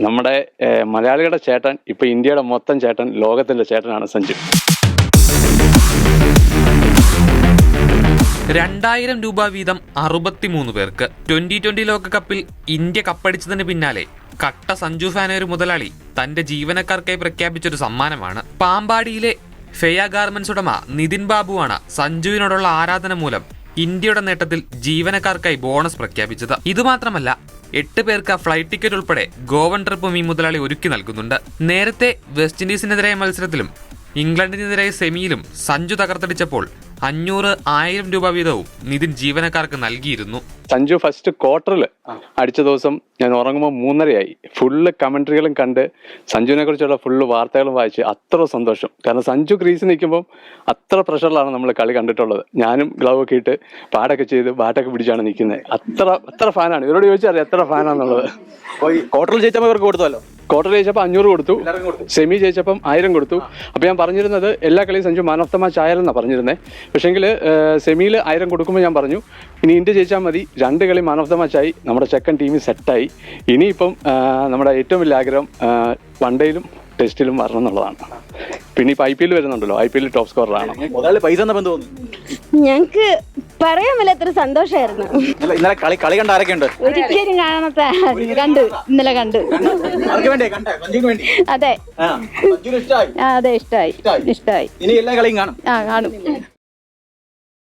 നമ്മുടെ മലയാളികളുടെ ചേട്ടൻ, ഇപ്പൊ ഇന്ത്യയുടെ മൊത്തം ചേട്ടൻ, ലോകത്തിന്റെ ചേട്ടനാണ് സഞ്ജു. 2000 രൂപ വീതം 63 പേർക്ക്. 2020 ലോകകപ്പിൽ ഇന്ത്യ കപ്പടിച്ചതിന് പിന്നാലെ കട്ട സഞ്ജു ഫാനൊരു മുതലാളി തന്റെ ജീവനക്കാർക്കായി പ്രഖ്യാപിച്ചൊരു സമ്മാനമാണ്. പാമ്പാടിയിലെ ഫെയ ഗാർമെന്റ്സ് ഉടമ നിതിൻ ബാബുവാണ് സഞ്ജുവിനോടുള്ള ആരാധന മൂലം ഇന്ത്യയുടെ നേട്ടത്തിൽ ജീവനക്കാർക്കായി ബോണസ് പ്രഖ്യാപിച്ചത്. ഇതുമാത്രമല്ല, 8 പേർക്ക് ഫ്ലൈറ്റ് ടിക്കറ്റ് ഉൾപ്പെടെ ഗോവൻ ട്രിപ്പും ഈ മുതലാളി ഒരുക്കി നൽകുന്നുണ്ട്. നേരത്തെ വെസ്റ്റ് ഇൻഡീസിനെതിരായ മത്സരത്തിലും ഇംഗ്ലണ്ടിനെതിരായ സെമിയിലും സഞ്ജു തകർത്തടിച്ചപ്പോൾ 500,000 രൂപ വീതവും നിതിൻ ജീവനക്കാർക്ക് നൽകിയിരുന്നു. സഞ്ജു ഫസ്റ്റ് ക്വാർട്ടറിൽ അടിച്ച ദിവസം ഞാൻ ഉറങ്ങുമ്പോൾ 3:30 ഫുള്ള് കമന്ററികളും കണ്ട് സഞ്ജുവിനെ കുറിച്ചുള്ള ഫുള്ള് വാർത്തകളും വായിച്ച് അത്ര സന്തോഷം. കാരണം സഞ്ജു ക്രീസിൽ നിൽക്കുമ്പോൾ അത്ര പ്രഷറിലാണ് നമ്മൾ കളി കണ്ടിട്ടുള്ളത്. ഞാനും ഗ്ലൗ ഒക്കെ ഇട്ട് പാടൊക്കെ ചെയ്ത് ബാറ്റൊക്കെ പിടിച്ചാണ് നിൽക്കുന്നത്. അത്ര ഫാനാണ്. ഇവരോട് ചോദിച്ചാൽ എത്ര ഫാനാന്നുള്ളത്. ക്വാർട്ടറിൽ ജയിച്ചപ്പോൾ ഇവർക്ക് കൊടുത്തല്ലോ. ക്വാർട്ടർ ജയിച്ചപ്പോൾ 500 കൊടുത്തു, സെമി ജയിച്ചപ്പം 1000 കൊടുത്തു. അപ്പോൾ ഞാൻ പറഞ്ഞിരുന്നത് എല്ലാ കളിയും Sanju man of the match ആയാലെന്നാണ് പറഞ്ഞിരുന്നത്. പക്ഷേങ്കിൽ സെമിയിൽ 1000 കൊടുക്കുമ്പോൾ ഞാൻ പറഞ്ഞു ഇനി ഇന്ത്യ ജയിച്ചാൽ മതി. 2 കളി മാൻ ഓഫ് ദ മാച്ചായി, നമ്മുടെ ചെക്കൻ ടീമിൽ സെറ്റായി. ഇനിയിപ്പം നമ്മുടെ ഏറ്റവും വലിയ ആഗ്രഹം വൺഡേയിലും ടെസ്റ്റിലും വരണം എന്നുള്ളതാണ്. പിന്നെ ഇപ്പം IPL വരുന്നുണ്ടല്ലോ, IPL ടോപ്പ് സ്കോററാണ്. പൈസ തോന്നുന്നു. ഞങ്ങക്ക് പറയാൻ മേലാത്തൊരു സന്തോഷമായിരുന്നു. ഇന്നലെ കളി കണ്ട ആരൊക്കെയുണ്ട്? ഒരിക്കലും കാണാത്ത കണ്ടു, ഇന്നലെ കണ്ടു. അതെ, അതെ, ഇഷ്ടായി. ഇനി എല്ലാ കളിയും കാണും. കാണും.